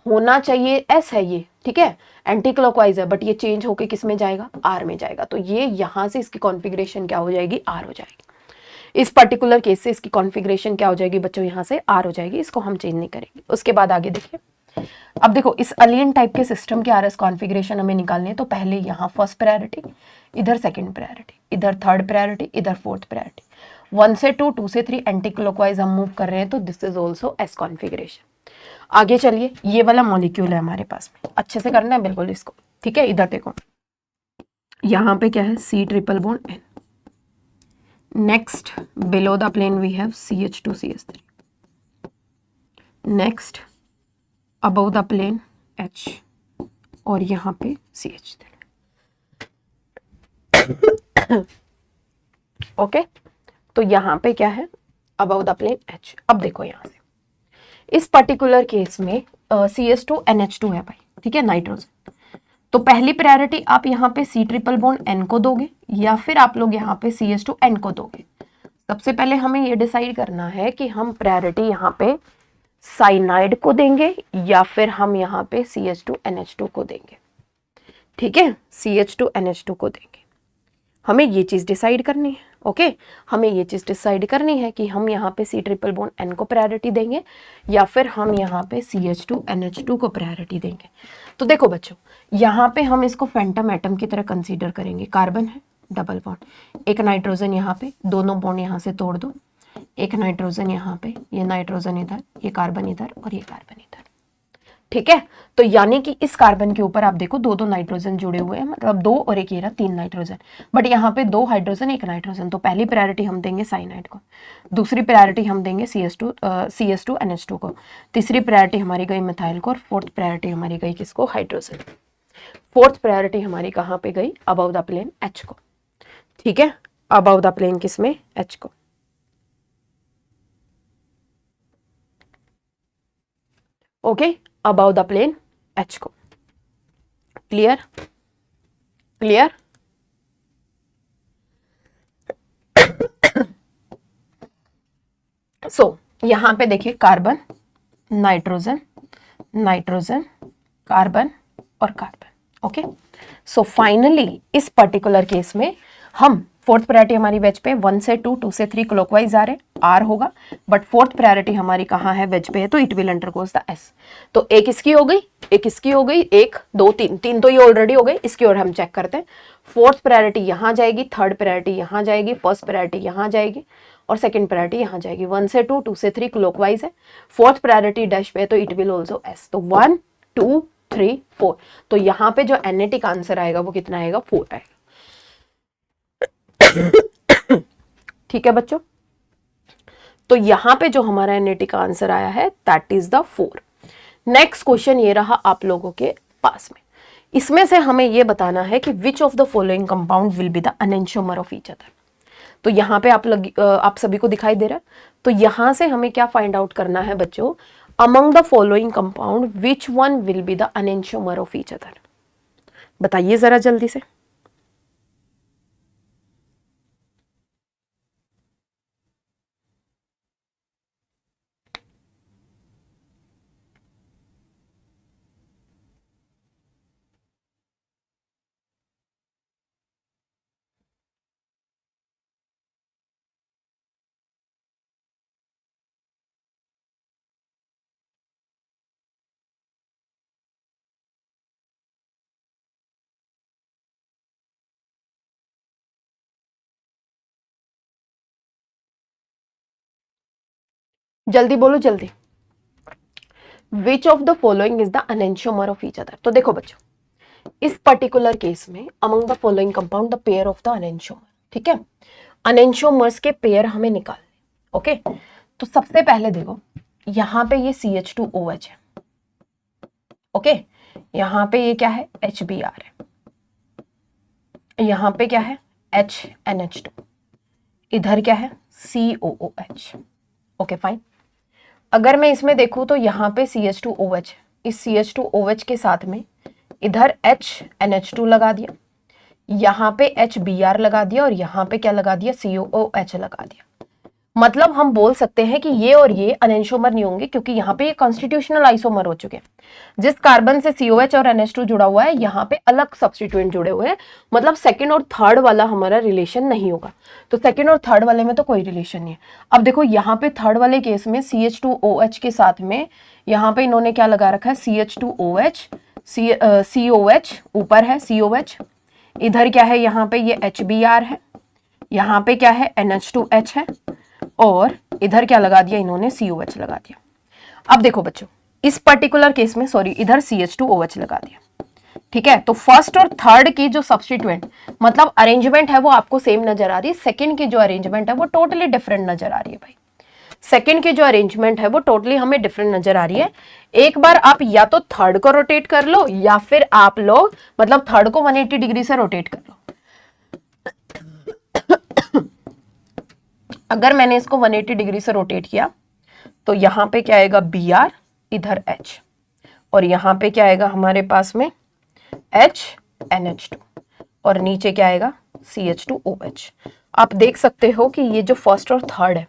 होना चाहिए S है ये, ठीक है, एंटी क्लॉकवाइज है, बट ये चेंज होके किस में जाएगा, R में जाएगा। तो ये यहाँ से इसकी कॉन्फ़िगरेशन क्या हो जाएगी, R हो जाएगी। इस पर्टिकुलर केस से इसकी कॉन्फ़िगरेशन क्या हो जाएगी बच्चों, यहाँ से R हो जाएगी, इसको हम चेंज नहीं करेंगे। उसके बाद आगे देखिए, अब देखो इस अलियन टाइप के सिस्टम के RS कॉन्फ़िगरेशन हमें निकालने हैं। तो पहले यहाँ फर्स्ट प्रायोरिटी, इधर सेकंड प्रायोरिटी, इधर थर्ड प्रायोरिटी, इधर फोर्थ प्रायोरिटी, 1 से 2, 2 से 3 एंटी क्लॉकवाइज हम मूव कर रहे हैं। तो this is also S configuration. आगे चलिए, ये वाला मॉलिक्यूल है हमारे पास में, अच्छे से करना है बिल्कुल इसको, ठीक है। इधर देखो, यहाँ पे क्या है, C triple bond N। Next below the plane we have CH2CH3। Next above the plane H, और यहाँ पे CH3। ओके, तो यहाँ पे क्या है, अबव द प्लेन H। अब देखो यहाँ से इस पर्टिकुलर केस में CS2NH2 है भाई, ठीक है, नाइट्रोजन। तो पहली प्रायोरिटी आप यहाँ पे C ट्रिपल बॉन्ड N को दोगे, या फिर आप लोग यहाँ पे CH2N को दोगे। सबसे पहले हमें ये डिसाइड करना है कि हम प्रायोरिटी यहाँ पे साइनाइड को देंगे या फिर हम यहाँ पे CH2NH2 को देंगे, ठीक है, CH2NH2 को देंगे। हमें ये चीज़ डिसाइड करनी है, ओके। हमें ये चीज़ डिसाइड करनी है कि हम यहाँ पे C ट्रिपल बॉन्ड N को प्रायोरिटी देंगे या फिर हम यहाँ पे CH2NH2 को प्रायोरिटी देंगे। तो देखो बच्चों, यहाँ पे हम इसको फैंटम एटम की तरह कंसीडर करेंगे। कार्बन है, डबल बॉन्ड, एक नाइट्रोजन यहाँ पे, दोनों बॉन्ड यहाँ से तोड़ दो, एक नाइट्रोजन यहाँ पे, ये नाइट्रोजन इधर, ये कार्बन इधर और ये कार्बन इधर, ठीक है। तो यानी कि इस कार्बन के ऊपर आप देखो दो दो नाइट्रोजन जुड़े हुए हैं, मतलब 2 और 1 ये रहा 3 नाइट्रोजन, बट यहाँ पे 2 हाइड्रोजन 1 नाइट्रोजन। तो पहली प्रायोरिटी हम देंगे साइनाइड को, दूसरी प्रायोरिटी हम देंगे CS2NH2 को, तीसरी प्रायोरिटी हमारी गई मिथाइल को, और फोर्थ प्रायोरिटी हमारी गई किसको, हाइड्रोजन। फोर्थ प्रायोरिटी हमारी कहाँ पे गई, अबव द प्लेन H को, ठीक है, अबव द प्लेन किसमें, H को। Okay, above the plane H को। Clear, clear. सो यहां पे देखिए, कार्बन, नाइट्रोजन, नाइट्रोजन, कार्बन और कार्बन, ओके। सो फाइनली इस पर्टिकुलर केस में हम फोर्थ प्रायोरिटी हमारी वेज पे 1 से 2, 2 से 3 क्लॉकवाइज आ रहे, R होगा, बट फोर्थ प्रायोरिटी हमारी कहाँ है, वेज पे है, तो it will undergoes the S। तो एक इसकी हो गई, एक इसकी हो गई, 1 2 3, 3 तो ये ऑलरेडी हो गई। इसकी और हम चेक करते हैं, फोर्थ प्रायोरिटी यहाँ जाएगी, थर्ड प्रायोरिटी यहाँ जाएगी, फर्स्ट प्रायोरिटी यहाँ जाएगी और सेकंड प्रायोरिटी यहाँ जाएगी। 1 से 2, 2 से 3 क्लॉकवाइज है, फोर्थ प्रायोरिटी डैश पे है, तो इट विल ऑल्सो S। तो 1 2 3 4, तो यहाँ पे जो एनेटिक आंसर आएगा वो कितना आएगा, 4 आएगा। ठीक है बच्चों, तो यहां पे जो हमारा एनेटिक आंसर आया है that is the 4। Next question ये रहा आप लोगों के पास में, इसमें से हमें ये बताना है कि which of the following compound will be the enantiomer of each other. तो यहाँ पे आप सभी को दिखाई दे रहा है। तो यहां से हमें क्या फाइंड आउट करना है बच्चों, among the following compound which one will be the enantiomer of each other. बताइए जरा जल्दी से। जल्दी बोलो जल्दी। Which of the following is the enantiomer of each other. तो देखो बच्चों, इस पर्टिकुलर केस में among the following compound the pair of the enantiomer, ठीक है। एनेंटियोमर्स के पेयर हमें निकालने, ओके। तो सबसे पहले देखो, यहां पे ये CH2OH है, ओके। यहां पे ये क्या है, HBr है, यहां पे क्या है, HNH2, इधर क्या है, COOH, ओके फाइन। अगर मैं इसमें देखूं तो यहाँ पे CH2OH, इस CH2OH के साथ में इधर HNH2 लगा दिया, यहाँ पे HBr लगा दिया और यहाँ पे क्या लगा दिया, COOH लगा दिया। मतलब हम बोल सकते हैं कि ये और ये अनएंशोमर नहीं होंगे, क्योंकि यहाँ पे ये कॉन्स्टिट्यूशनल आइसोमर हो चुके हैं। जिस कार्बन से COH और NH2 जुड़ा हुआ है, यहाँ पे अलग सब्स्टिट्यूएंट जुड़े हुए हैं, मतलब सेकंड और थर्ड वाला हमारा रिलेशन नहीं होगा। तो सेकंड और थर्ड वाले में तो कोई रिलेशन नहीं है। अब देखो यहाँ पे थर्ड वाले केस में CH2OH के साथ में यहाँ पे इन्होंने क्या लगा रखा है, CH2OH, COH ऊपर है, COH इधर क्या है, यहाँ पे ये HBr है, यहाँ पे क्या है, NH2H है, और इधर क्या लगा दिया इन्होंने, COH लगा दिया। अब देखो बच्चों, इस पर्टिकुलर केस में सॉरी इधर CH2OH लगा दिया, ठीक है। तो फर्स्ट और थर्ड की जो सब्स्टिट्यूएंट मतलब अरेंजमेंट है वो आपको सेम नजर आ रही है, सेकंड की जो अरेंजमेंट है वो टोटली डिफरेंट नजर आ रही है भाई। सेकंड की जो अरेंजमेंट है वो टोटली हमें डिफरेंट नजर आ रही है। एक बार आप या तो थर्ड को रोटेट कर लो, या फिर आप लोग मतलब थर्ड को 180 डिग्री से रोटेट कर लो। अगर मैंने इसको 180 डिग्री से रोटेट किया तो यहां पे क्या आएगा, Br, इधर H, और यहां पे क्या आएगा हमारे पास में H, NH2, और नीचे क्या आएगा, CH2OH। आप देख सकते हो कि ये जो फर्स्ट और थर्ड है,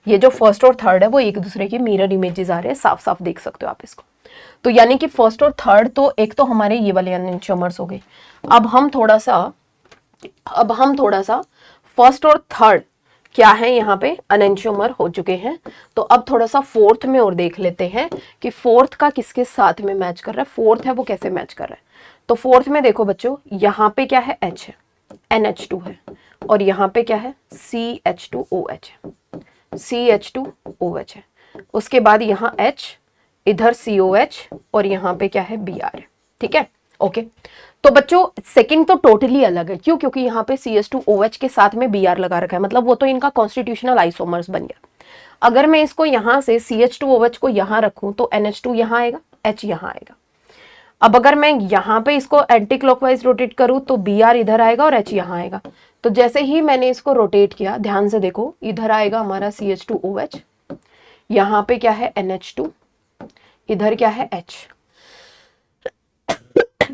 ये जो फर्स्ट और थर्ड है वो एक दूसरे के मिरर इमेजेस आ रहे हैं, साफ साफ देख सकते हो आप इसको। तो यानी कि फर्स्ट और थर्ड तो एक तो हमारे ये वाले एनेंटियोमर्स हो गए। अब हम थोड़ा सा फर्स्ट और थर्ड क्या है यहाँ पे एनेंटियोमर हो चुके हैं, तो अब थोड़ा सा फोर्थ में और देख लेते हैं कि फोर्थ का किसके साथ में मैच कर रहा है, फोर्थ है वो कैसे मैच कर रहा है। तो फोर्थ में देखो बच्चों, यहाँ पे क्या है, H है, NH2 है, और यहाँ पे क्या है, CH2OH है, CH2OH है। उसके बाद यहाँ H, इधर COH, और यहाँ पे क्या है, Br है, ठीक है, ओके। तो बच्चों सेकंड तो टोटली अलग है, क्यों, क्योंकि यहाँ पे CH2OH के साथ में Br लगा रखा है, मतलब वो तो इनका कॉन्स्टिट्यूशनल आइसोमर्स बन गया। अगर मैं इसको यहाँ से CH2OH को यहाँ रखूं तो NH2 यहाँ आएगा, H यहाँ आएगा। अब अगर मैं यहाँ पे इसको एंटी क्लॉकवाइज रोटेट करूं तो Br इधर आएगा और H यहाँ आएगा। तो जैसे ही मैंने इसको रोटेट किया, ध्यान से देखो, इधर आएगा हमारा CH2OH, यहाँ पे क्या है, NH2, इधर क्या है, H,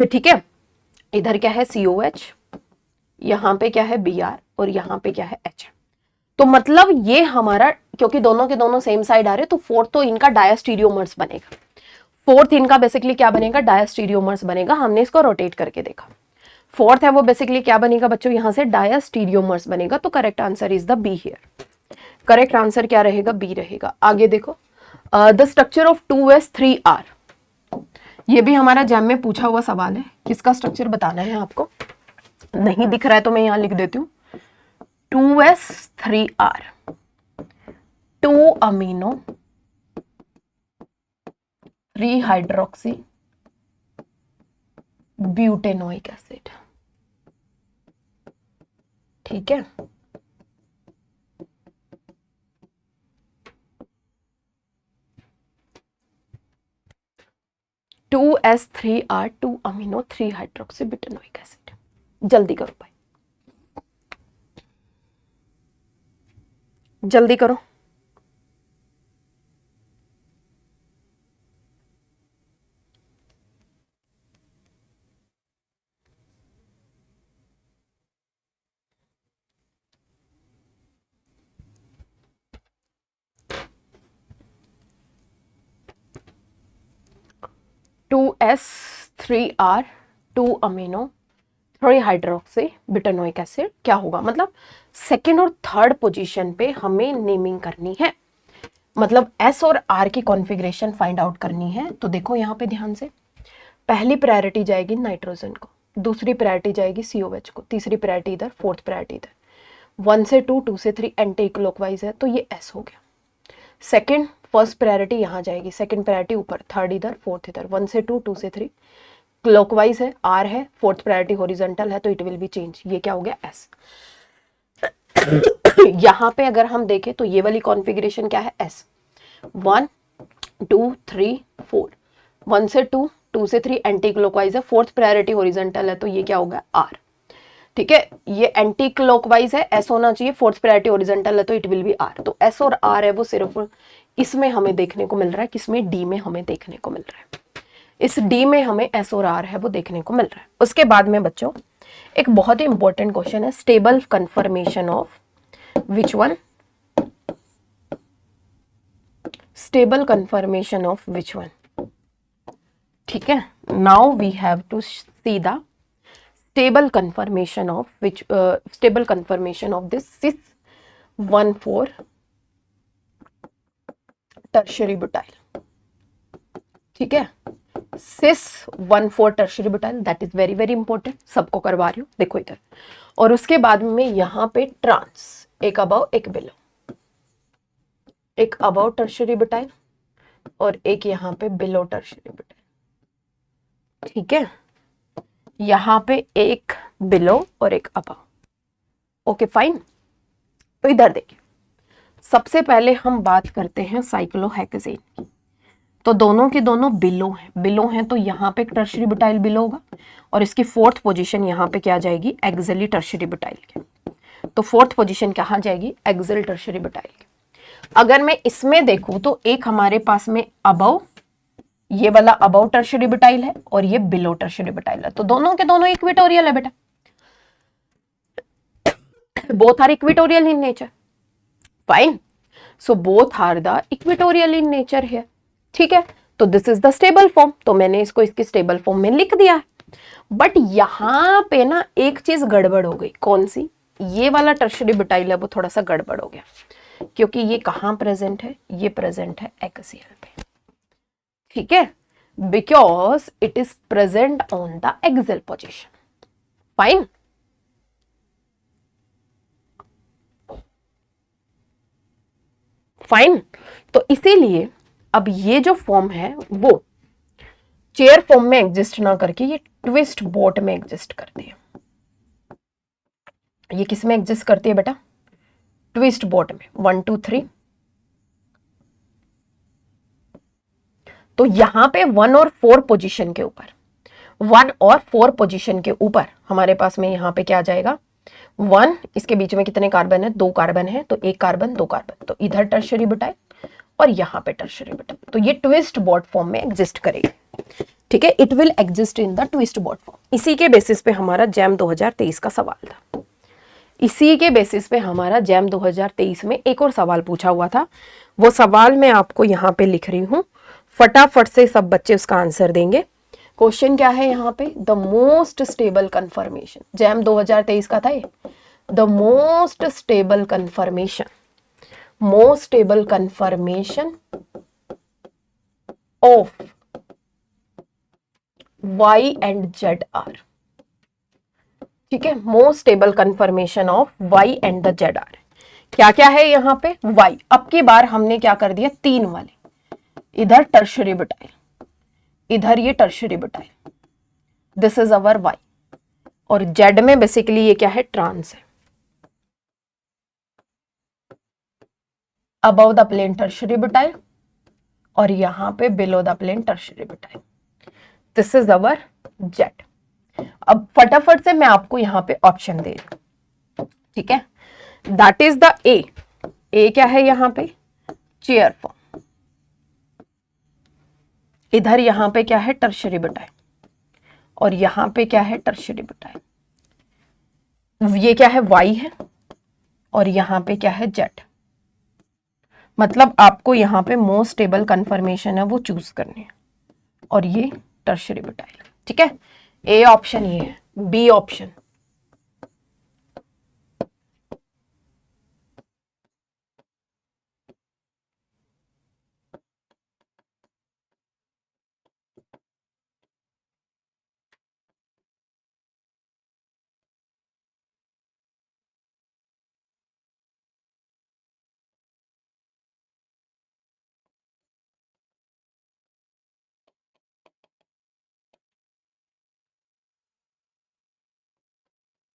ठीक है, इधर क्या है, COH, यहाँ पे क्या है, Br, और यहाँ पे क्या है, H। तो मतलब ये हमारा, क्योंकि दोनों के दोनों सेम साइड आ रहे, तो फोर्थ तो इनका डायस्टीरियोमर्स बनेगा। फोर्थ इनका बेसिकली क्या बनेगा, डायस्टीरियोमर्स बनेगा। हमने इसको रोटेट करके देखा, फोर्थ है वो बेसिकली क्या बनेगा बच्चों, यहां से डायस्टीरियोमर्स बनेगा। तो correct answer is the be here. Correct answer क्या रहेगा, बी रहेगा। आगे देखो, द स्ट्रक्चर ऑफ 2s3r, ये भी हमारा जैम में पूछा हुआ सवाल है। किसका स्ट्रक्चर बताना है आपको, नहीं दिख रहा है तो मैं यहां लिख देती हूँ, 2s3r, 2 amino 3 hydroxy butanoic acid, ठीक है। Two S three R 2 amino 3 hydroxy butanoic acid. जल्दी करो भाई, जल्दी करो। Two S three R 2 amino 3 hydroxy butanoic acid क्या होगा, मतलब सेकेंड और थर्ड पोजीशन पे हमें नेमिंग करनी है, मतलब एस और आर की कॉन्फ़िगरेशन फाइंड आउट करनी है। तो देखो यहाँ पे ध्यान से, पहली प्रायोरिटी जाएगी नाइट्रोजन को, दूसरी प्रायोरिटी जाएगी COH को, तीसरी प्रायोरिटी इधर, फोर्थ प्रायोरिटी इधर। 1 से 2, 2 से 3 एंटी क्लॉकवाइज है, तो ये S हो गया। सेकंड, फर्स्ट प्रायोरिटी यहाँ जाएगी, सेकंड प्रायोरिटी ऊपर, थर्ड इधर, फोर्थ इधर। 1 से 2, 2 से 3 क्लॉकवाइज है, R है, फोर्थ प्रायोरिटी हॉरिजॉन्टल है, तो इट विल बी चेंज। ये क्या हो गया, S। यहाँ पे अगर हम देखें तो ये वाली कॉन्फ़िगरेशन क्या है, S। 1 2 3 4, 1 से 2, 2 से 3 एंटी क्लॉकवाइज है, फोर्थ प्रायोरिटी हॉरिजॉन्टल है, तो ये क्या होगा, R, ठीक है। ये एंटी क्लॉकवाइज है, S होना चाहिए, फोर्थ प्रायोरिटी हॉरिजॉन्टल है, तो इट विल बी R। तो S और R है वो सिर्फ इसमें हमें देखने को मिल रहा है, किसमें, D में हमें देखने को मिल रहा है। इस D में हमें S और R है वो देखने को मिल रहा है। उसके बाद में बच्चों एक बहुत ही इंपॉर्टेंट क्वेश्चन है, stable conformation of which one, stable conformation of which one? ठीक है, now we have to see the stable conformation of which stable conformation of this cis 1,4 tertiary butyl. ठीक है, cis 1,4 tertiary butyl, that is very very important, सबको करवा रही हूँ, देखो इधर। और उसके बाद में यहाँ पे ट्रांस, एक अबव एक बिलो, एक अबव टर्शियरी बुटाइल और एक यहाँ पे बिलो टर्शियरी बुटाइल। ठीक है, यहाँ पे एक बिलो और एक अबव। Okay fine. तो इधर देखिए, सबसे पहले हम बात करते हैं साइक्लोहेक्सेन की। तो दोनों के दोनों बिलो हैं, बिलो हैं तो यहाँ पे टर्शियरी बुटाइल बिलो होगा और इसकी फोर्थ पोजीशन यहाँ पे क्या जाएगी, एक्सियली टर्शियरी बुटाइल के। तो फोर्थ पोजीशन कहाँ जाएगी, एक्सियल टर्शियरी बुटाइल के। अगर मैं इसमें देखूं तो एक हमारे पास में अबव, ये वाला अबव टर्शियरी बुटाइल है और ये बिलो टर्शियरी बुटाइल है, तो दोनों के दोनों इक्वेटोरियल है बेटा, both are equatorial in nature. Fine, so both are the equatorial in nature है। ठीक है, तो this is the stable form, तो मैंने इसको इसकी स्टेबल फॉर्म में लिख दिया है। बट यहां पे ना एक चीज गड़बड़ हो गई, कौन सी, ये वाला टर्शियरी बुटाइल है वो थोड़ा सा गड़बड़ हो गया, क्योंकि ये कहां प्रेजेंट है, ये प्रेजेंट है एक्सियल पे। ठीक है, because it is present on the axial position. Fine, fine. तो इसीलिए अब ये जो फॉर्म है वो चेयर फॉर्म में एग्जिस्ट ना करके ये ट्विस्ट बोट में एग्जिस्ट करती है। ये किस में एग्जिस्ट करती है बेटा, ट्विस्ट बोट में। 1 2 3, तो यहां पे 1 और 4 पोजीशन के ऊपर, 1 और 4 पोजीशन के ऊपर हमारे पास में यहां पे क्या आ जाएगा, 1, इसके बीच में कितने कार्बन है, 2 कार्बन है, तो 1 कार्बन 2 कार्बन, तो इधर टर्शियरी बुटाइल और यहां पे टर्शियरी बुटाइल, तो ये ट्विस्ट बॉट फॉर्म में एग्जिस्ट करेगी। ठीक है, it will exist in the twist boat form. इसी के बेसिस पे हमारा जैम 2023 का सवाल था, इसी के बेसिस पे हमारा जैम 2023 में एक और सवाल पूछा हुआ था। वो सवाल मैं आपको यहाँ पे लिख रही हूँ, फटाफट से सब बच्चे उसका आंसर देंगे। क्वेश्चन क्या है यहाँ पे, the most stable conformation, JAM 2023 का था ये, the most stable conformation, most stable conformation of Y and Z are. ठीक है, most stable conformation of Y and the Z are. क्या क्या है यहाँ पे, Y, अब की बार हमने क्या कर दिया, 3 वाले, इधर टर्शियरी बुटाइल, इधर ये tertiary butyl, this is our Y, और Z में बेसिकली ये क्या है, ट्रांस है, above the plane tertiary butyl और यहां पे below the plane tertiary butyl, this is our Z। अब फटाफट से मैं आपको यहां पे ऑप्शन दे रही हूं। ठीक है, दैट इज द ए क्या है यहां पे, चेयर फॉर्म, इधर यहां पे क्या है, टर्शियरी बुटाइल और यहां पे क्या है, टर्शियरी बुटाइल, ये क्या है, Y है और यहां पे क्या है, Z। मतलब आपको यहां पे मोस्ट स्टेबल कंफर्मेशन है वो चूज करनी है और ये टर्शियरी बुटाइल। ठीक है, ए ऑप्शन ये है, बी ऑप्शन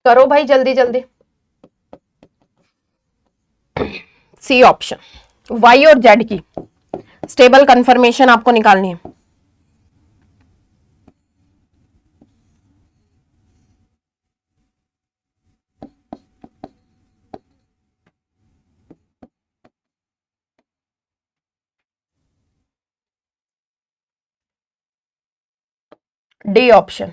करो भाई जल्दी जल्दी। सी ऑप्शन, वाई और जेड की स्टेबल कंफर्मेशन आपको निकालनी है। डी ऑप्शन,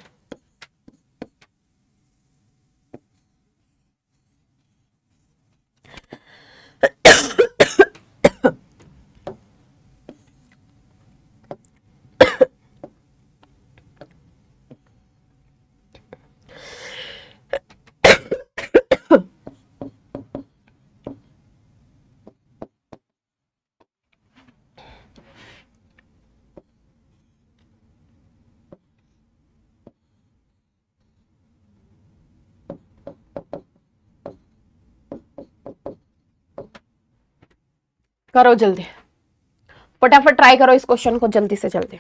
करो जल्दी, फटाफट ट्राई करो इस क्वेश्चन को जल्दी से जल्दी।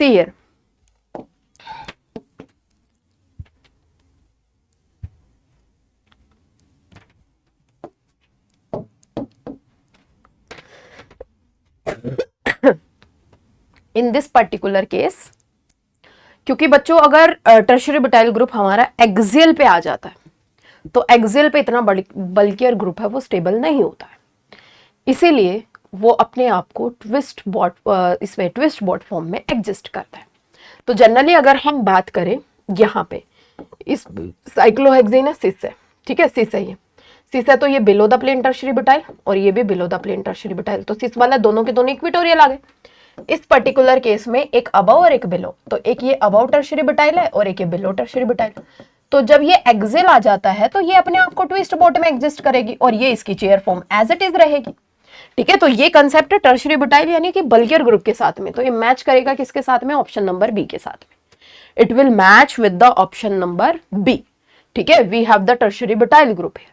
See here. In this particular case, क्योंकि बच्चों अगर टर्शियरी ब्यूटाइल ग्रुप हमारा एक्सियल पे आ जाता है तो एक्सियल पे इतना बल्कियर ग्रुप है वो स्टेबल नहीं होता है, इसीलिए वो अपने आप को ट्विस्ट बॉट इसमें ट्विस्ट बॉट फॉर्म में एग्जिस्ट करता है। तो जनरली अगर हम बात करें यहाँ पे इस साइक्लोहेक्सेन है सिस है, ठीक है, सिस है, ये सिस है तो ये below the plane tertiary butyl और ये भी below the plane tertiary butyl, तो सिस वाला दोनों के दोनों इक्विटोरियल आ गए। इस पर्टिकुलर केस में एक अबव और एक बिलो, तो एक ये अबव टर्शियरी ब्यूटाइल है और एक ये बिलो टर्शियरी ब्यूटाइल। तो जब ये एक्सियल आ जाता है तो ये अपने आप को ट्विस्ट बॉट में एग्जिस्ट करेगी और ये इसकी chair form as it is रहेगी, ठीक है। तो ये कंसेप्ट है टर्शियरी ब्यूटाइल यानी कि बल्कियर ग्रुप के साथ में, तो ये मैच करेगा किसके साथ में, ऑप्शन नंबर बी के साथ में। It will match with the option number B, ठीक है। We have the tertiary butyl group है।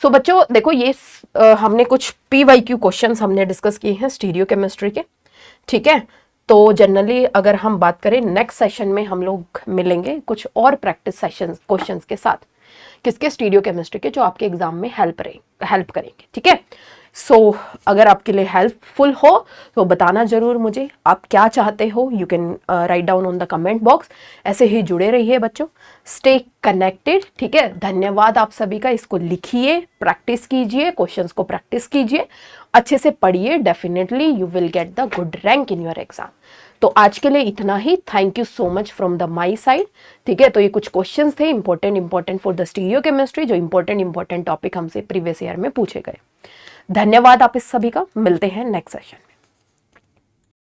सो बच्चों देखो ये हमने कुछ PYQ क्वेश्चंस हमने डिस्कस किए हैं स्टीरियो केमिस्ट्री के, ठीक है। तो जनरली अगर हम बात करें नेक्स्ट सेशन में हम लोग मिलेंगे कुछ और प्रैक्टिस सेशन क्वेश्चंस के साथ, किसके, स्टीरियो केमिस्ट्री के, जो आपके एग्जाम में हेल्प करेंगे, ठीक है। सो अगर आपके लिए हेल्पफुल हो तो बताना जरूर मुझे आप क्या चाहते हो, you can write down on the comment box. ऐसे ही जुड़े रहिए बच्चों, स्टे कनेक्टेड, ठीक है। धन्यवाद आप सभी का, इसको लिखिए, प्रैक्टिस कीजिए, क्वेश्चंस को प्रैक्टिस कीजिए, अच्छे से पढ़िए, definitely you will get the good rank in your exam. तो आज के लिए इतना ही, thank you so much from the my side, ठीक है। तो ये कुछ क्वेश्चंस थे important for the stereochemistry, जो इंपॉर्टेंट टॉपिक हमसे प्रीवियस ईयर में पूछे गए। धन्यवाद आप इस सभी का, मिलते हैं नेक्स्ट सेशन।